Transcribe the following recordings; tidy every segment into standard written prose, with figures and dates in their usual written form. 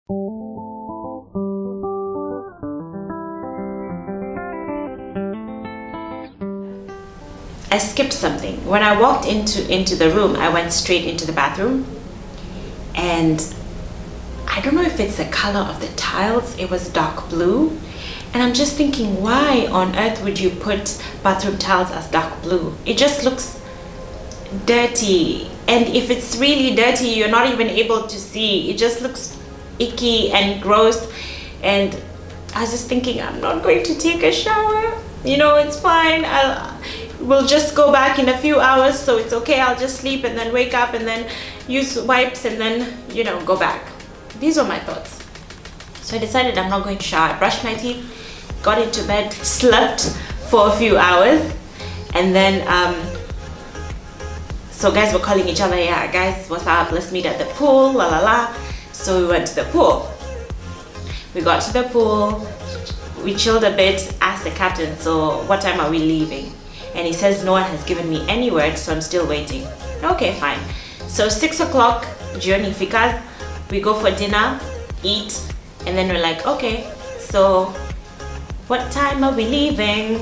I skipped something. When I walked into the room, I went straight into the bathroom, and I don't know if it's the color of the tiles, it was dark blue, and I'm just thinking, why on earth would you put bathroom tiles as dark blue? It just looks dirty, and if it's really dirty, you're not even able to see. It just looks icky and gross, and I was just thinking, I'm not going to take a shower, it's fine, we'll just go back in a few hours, so it's okay. I'll just sleep and then wake up and then use wipes and then go back. These were my thoughts. So I decided I'm not going to shower. I brushed my teeth, got into bed, slept for a few hours, and then so guys were calling each other, yeah guys, what's up, let's meet at the pool, la la la. So we went to the pool. We got to the pool, we chilled a bit, asked the captain, so what time are we leaving? And he says no one has given me any word, so I'm still waiting. Okay, fine. So 6 o'clock, jioni fikas, we go for dinner, eat, and then we're like, okay, so what time are we leaving?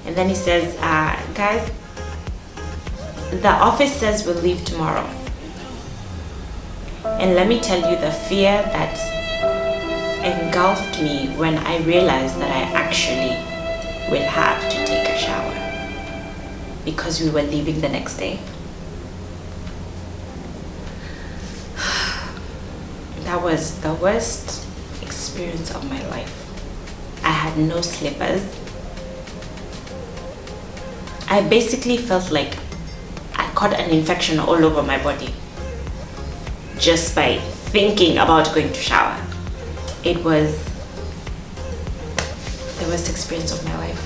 And then he says, guys, the office says we'll leave tomorrow. And let me tell you the fear that engulfed me when I realized that I actually will have to take a shower, because we were leaving the next day. That was the worst experience of my life. I had no slippers. I basically felt like I caught an infection all over my body just by thinking about going to shower. It was the worst experience of my life.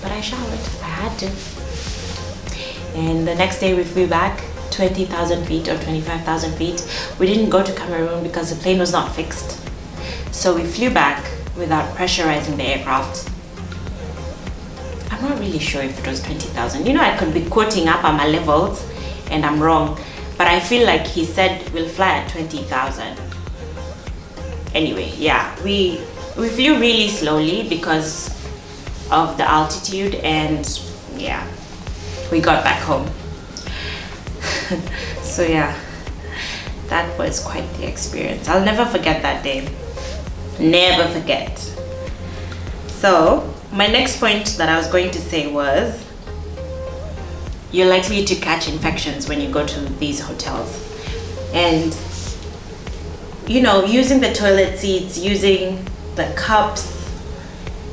But I showered. I had to. And the next day we flew back 20,000 feet or 25,000 feet. We didn't go to Cameroon because the plane was not fixed. So we flew back without pressurizing the aircraft. I'm not really sure if it was 20,000. I could be quoting up on my levels and I'm wrong, but I feel like he said we'll fly at 20,000. Anyway, yeah, we flew really slowly because of the altitude, and yeah, we got back home. So yeah, that was quite the experience. I'll never forget that day. Never forget. So my next point that I was going to say was, you're likely to catch infections when you go to these hotels. And using the toilet seats, using the cups,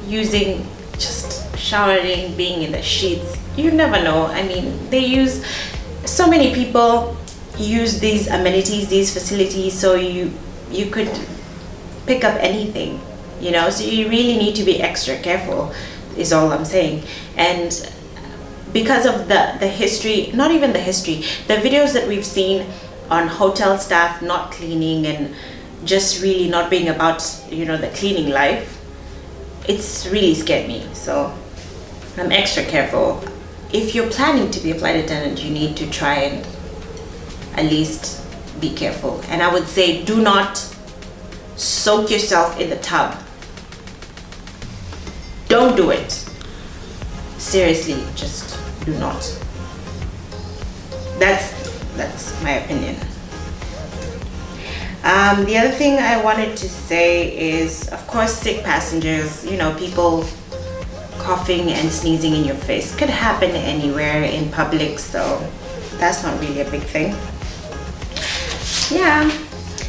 using just showering, being in the sheets, you never know. I mean, so many people use these amenities, these facilities, so you could pick up anything, so you really need to be extra careful, is all I'm saying. And because of the history, not even the history, the videos that we've seen on hotel staff not cleaning and just really not being about the cleaning life, it's really scared me. So I'm extra careful. If you're planning to be a flight attendant, you need to try and at least be careful. And I would say, do not soak yourself in the tub. Don't do it. Seriously, just do not. That's my opinion. The other thing I wanted to say is, of course, sick passengers, people coughing and sneezing in your face could happen anywhere in public, so that's not really a big thing. Yeah,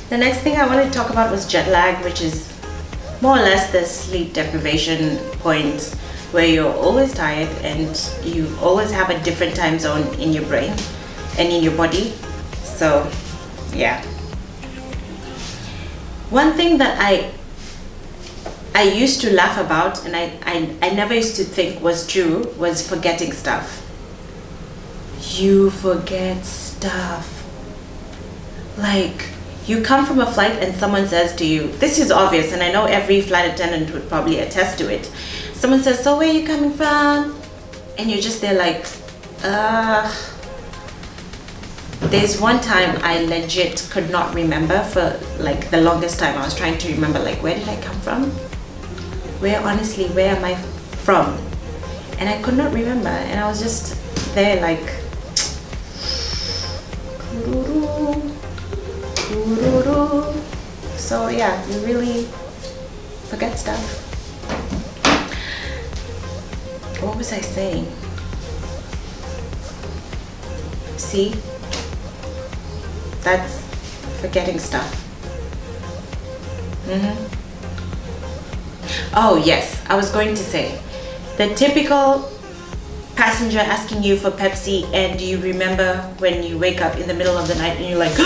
the next thing I wanted to talk about was jet lag, which is more or less the sleep deprivation point where you're always tired and you always have a different time zone in your brain and in your body. So yeah, one thing that I used to laugh about, and I never used to think was true, was forgetting stuff. You forget stuff. Like, you come from a flight and someone says to you, this is obvious, and I know every flight attendant would probably attest to it. Someone says, so where are you coming from? And you're just there like, There's one time I legit could not remember for like the longest time. I was trying to remember like, where did I come from? Where am I from? And I could not remember, and I was just there like so yeah, you really forget stuff. What was I saying? See, that's forgetting stuff. Oh yes, I was going to say the typical passenger asking you for Pepsi, and do you remember when you wake up in the middle of the night and you're like,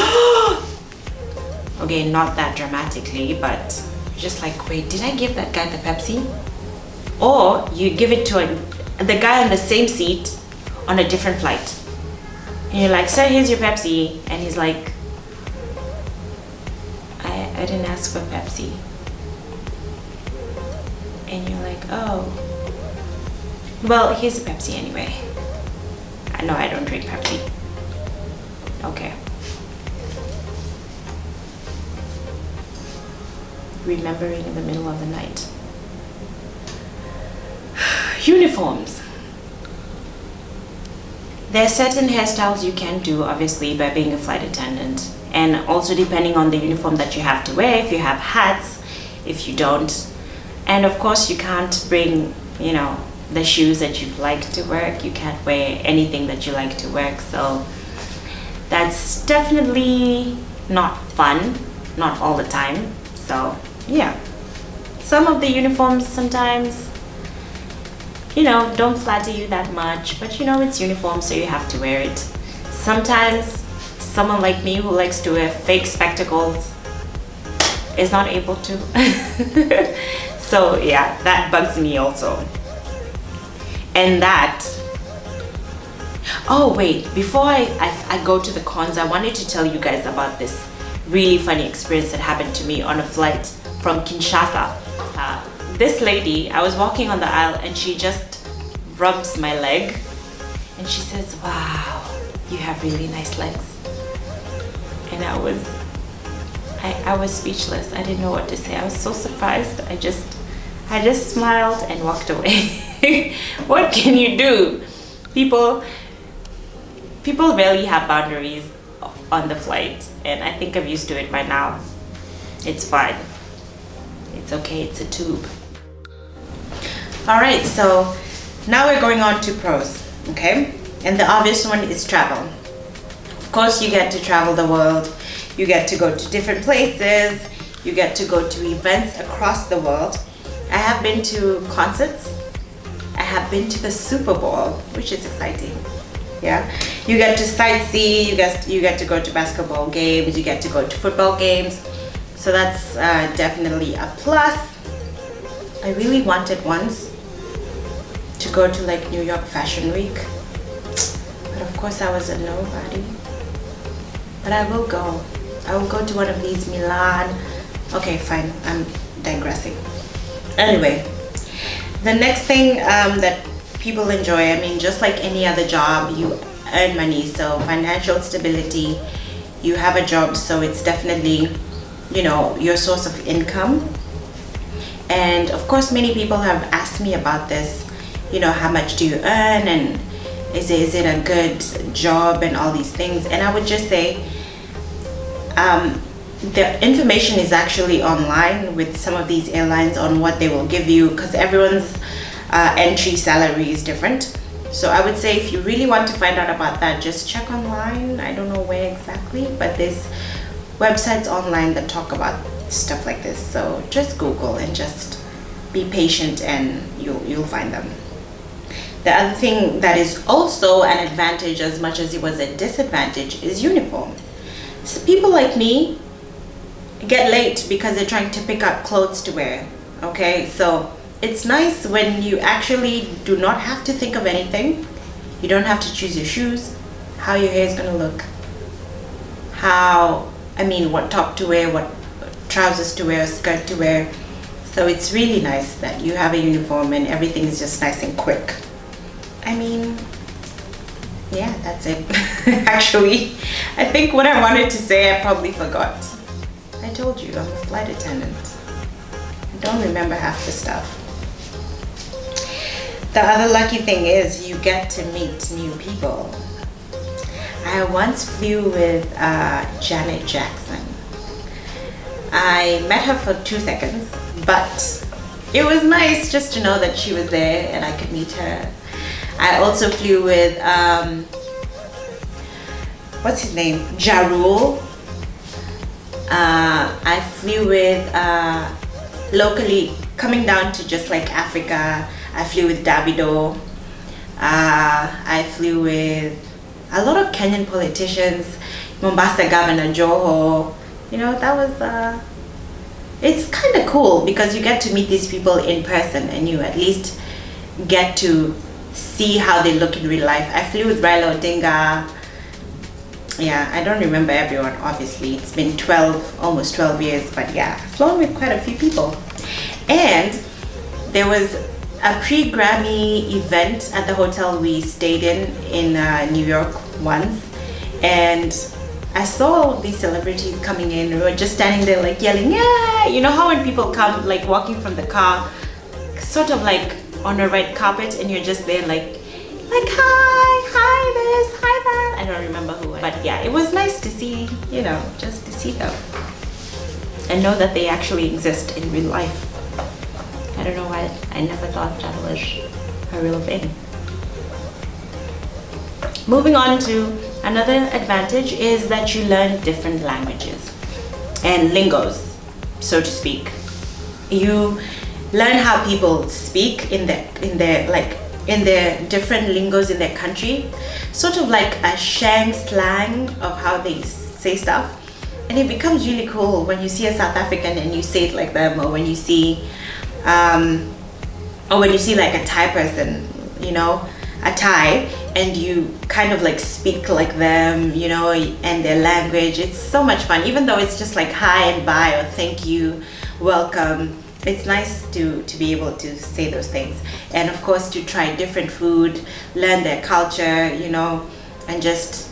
okay, not that dramatically, but just like, wait, did I give that guy the Pepsi? Or you give it to the guy on the same seat on a different flight. And you're like, sir, here's your Pepsi. And he's like, I didn't ask for Pepsi. And you're like, oh, well, here's a Pepsi anyway. I know I don't drink Pepsi. Okay. Remembering in the middle of the night. Uniforms. There are certain hairstyles you can do, obviously, by being a flight attendant. And also depending on the uniform that you have to wear, if you have hats, if you don't. And of course, you can't bring, you know, the shoes that you like to work. You can't wear anything that you like to work. So that's definitely not fun, not all the time. So yeah, some of the uniforms sometimes, you know, don't flatter you that much, but you know, it's uniform, so you have to wear it. Sometimes someone like me who likes to wear fake spectacles is not able to. So yeah, that bugs me also. And that, oh wait, before I go to the cons, I wanted to tell you guys about this really funny experience that happened to me on a flight from Kinshasa. This lady, I was walking on the aisle and she just rubs my leg and she says, wow, you have really nice legs. And I was speechless. I didn't know what to say. I was so surprised. I just smiled and walked away. What can you do? People rarely have boundaries on the flight, and I think I'm used to it by now. It's fine. It's okay, it's a tube. Alright, so now we're going on to pros, okay? And the obvious one is travel. Of course, you get to travel the world. You get to go to different places. You get to go to events across the world. I have been to concerts. I have been to the Super Bowl, which is exciting. Yeah, you get to sightsee, you get to go to basketball games, you get to go to football games. So that's definitely a plus. I really wanted once to go to like New York Fashion Week, but of course I was a nobody. But I will go. I will go to one of these Milan. Okay, fine, I'm digressing. Anyway, the next thing that people enjoy, I mean, just like any other job, you earn money, so financial stability, you have a job, so it's definitely, you know, your source of income. And of course, many people have asked me about this, you know, how much do you earn, and is it a good job, and all these things. And I would just say the information is actually online with some of these airlines on what they will give you, because everyone's entry salary is different. So I would say if you really want to find out about that, just check online. I don't know where exactly, but there's websites online that talk about stuff like this. So just Google and just be patient, and you'll find them. The other thing that is also an advantage as much as it was a disadvantage is uniform. So people like me get late because they're trying to pick up clothes to wear. Okay, so it's nice when you actually do not have to think of anything. You don't have to choose your shoes, how your hair is going to look, what top to wear, what trousers to wear, skirt to wear. So it's really nice that you have a uniform and everything is just nice and quick. I mean, Yeah, that's it. Actually, I think what I wanted to say, I probably forgot. I told you, I'm a flight attendant. I don't remember half the stuff. The other lucky thing is you get to meet new people. I once flew with Janet Jackson. I met her for 2 seconds, but it was nice just to know that she was there and I could meet her. I also flew with, what's his name? Ja Rule. I flew with, locally, coming down to just like Africa, I flew with Davido. I flew with a lot of Kenyan politicians, Mombasa Governor Joho. You know, that was, it's kind of cool because you get to meet these people in person and you at least get to see how they look in real life. I flew with Raila Odinga. Yeah, I don't remember everyone, obviously. It's been almost 12 years, but yeah, I've flown with quite a few people. And there was a pre-Grammy event at the hotel we stayed in New York once, and I saw these celebrities coming in. We were just standing there like yelling, yeah! You know how when people come like walking from the car, sort of like on a red carpet, and you're just there like hi this, hi that. I don't remember who, but yeah, it was nice to see, you know, just to see them and know that they actually exist in real life. I don't know why I never thought that was a real thing. Moving on to another advantage is that you learn different languages and lingos, so to speak. You learn how people speak in their different lingos in their country, sort of like a Shang slang of how they say stuff. And it becomes really cool when you see a South African and you say it like them, or when you see like a Thai person, you know, a Thai, and you kind of like speak like them, you know, and their language. It's so much fun, even though it's just like hi and bye or thank you, welcome. It's nice to be able to say those things, and of course to try different food, learn their culture, you know, and just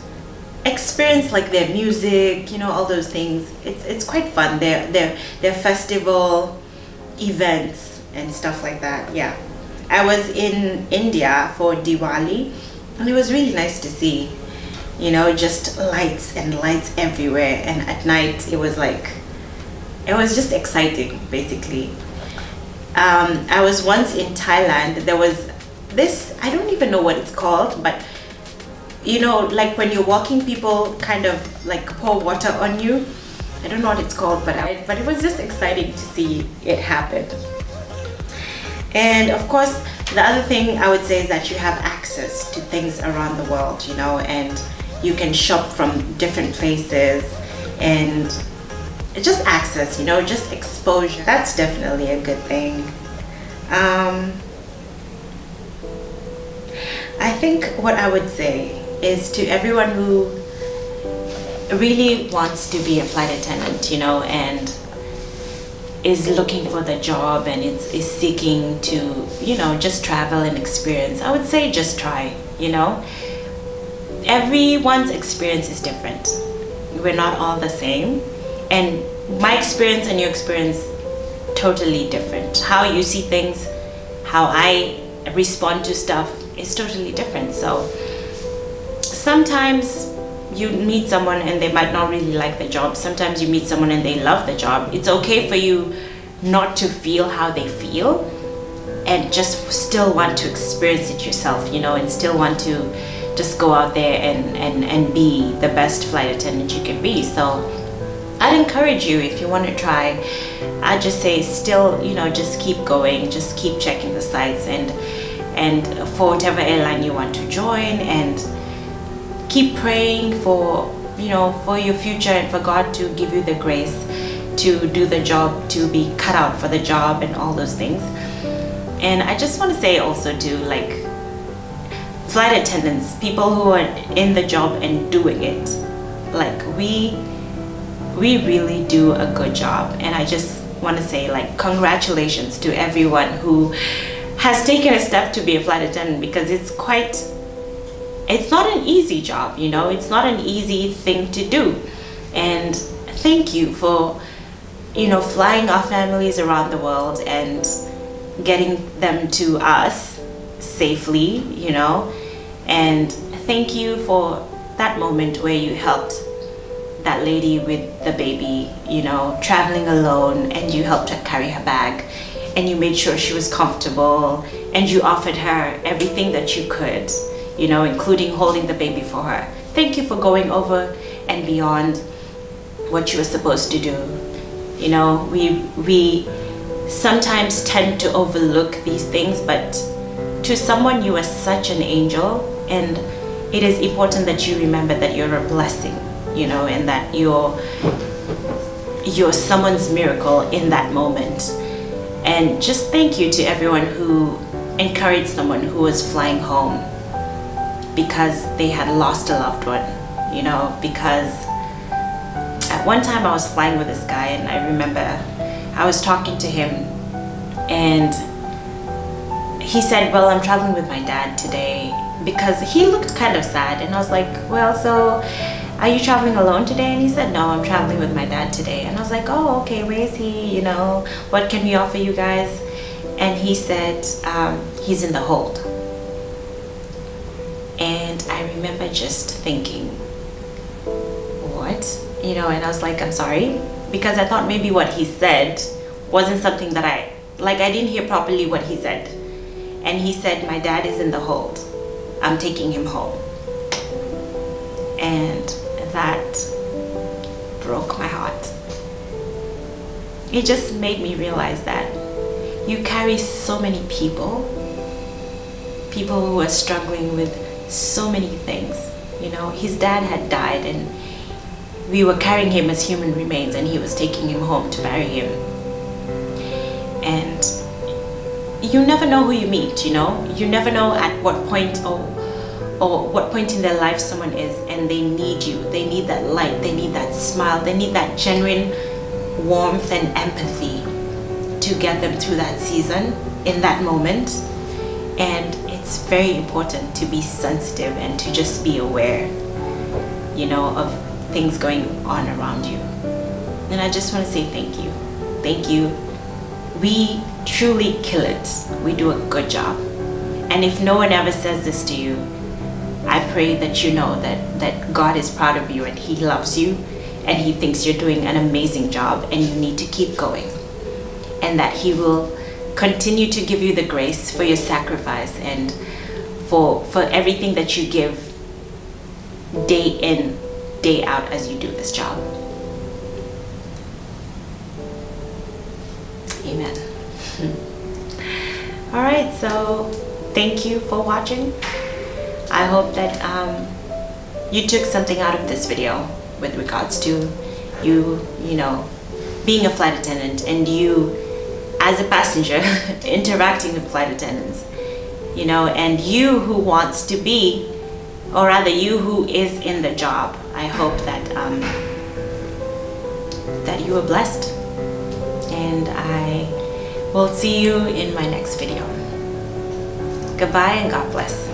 experience like their music, you know, all those things. It's quite fun. Their festival events and stuff like that. Yeah, I was in India for Diwali, and it was really nice to see, you know, just lights and lights everywhere, and at night it was just exciting, basically. I was once in Thailand. There was this, I don't even know what it's called, but you know, like when you're walking, people kind of like pour water on you. I don't know what it's called, but it was just exciting to see it happen. And of course, the other thing I would say is that you have access to things around the world, you know, and you can shop from different places, and just access, you know, just exposure. That's definitely a good thing. I think what I would say is to everyone who really wants to be a flight attendant, you know, and is looking for the job and is seeking to, you know, just travel and experience, I would say just try, you know. Everyone's experience is different. We're not all the same. And my experience and your experience, totally different. How you see things, how I respond to stuff is totally different. So sometimes you meet someone and they might not really like the job. Sometimes you meet someone and they love the job. It's okay for you not to feel how they feel and just still want to experience it yourself, you know, and still want to just go out there and be the best flight attendant you can be. So I'd encourage you, if you want to try, I'd just say still, you know, just keep going, just keep checking the sites and for whatever airline you want to join, and keep praying for, you know, for your future and for God to give you the grace to do the job, to be cut out for the job and all those things. And I just want to say also to like flight attendants, people who are in the job and doing it, like we really do a good job. And I just want to say like congratulations to everyone who has taken a step to be a flight attendant, because it's quite it's not an easy job, you know, it's not an easy thing to do. And thank you for, you know, flying our families around the world and getting them to us safely, you know. And thank you for that moment where you helped that lady with the baby, you know, traveling alone, and you helped her carry her bag, and you made sure she was comfortable, and you offered her everything that you could, you know, including holding the baby for her. Thank you for going over and beyond what you were supposed to do. You know, we sometimes tend to overlook these things, but to someone you are such an angel, and it is important that you remember that you're a blessing, you know, and that you're someone's miracle in that moment. And just thank you to everyone who encouraged someone who was flying home because they had lost a loved one, you know. Because at one time I was flying with this guy, and I remember I was talking to him, and he said, well, I'm traveling with my dad today, because he looked kind of sad. And I was like, well, so are you traveling alone today? And he said, no, I'm traveling with my dad today. And I was like, oh, okay, where is he? You know, what can we offer you guys? And he said, he's in the hold. And I remember just thinking, what? You know, and I was like, I'm sorry, because I thought maybe what he said wasn't something that I didn't hear properly what he said. And he said, my dad is in the hold. I'm taking him home. And that broke my heart. It just made me realize that you carry so many people who are struggling with so many things. You know, his dad had died, and we were carrying him as human remains, and he was taking him home to bury him. And you never know who you meet, you know. You never know at what point or what point in their life someone is, and they need you. They need that light, they need that smile, they need that genuine warmth and empathy to get them through that season, in that moment. And it's very important to be sensitive and to just be aware, you know, of things going on around you. And I just want to say thank you. Thank you. We truly kill it. We do a good job. And if no one ever says this to you, I pray that you know that God is proud of you, and He loves you, and He thinks you're doing an amazing job, and you need to keep going. And that He will continue to give you the grace for your sacrifice and for everything that you give day in, day out as you do this job. Amen. All right, so thank you for watching. I hope that you took something out of this video with regards to you know, being a flight attendant, and you as a passenger interacting with flight attendants, you know, and you who wants to be, or rather you who is in the job. I hope that that you are blessed, and I will see you in my next video. Goodbye and God bless.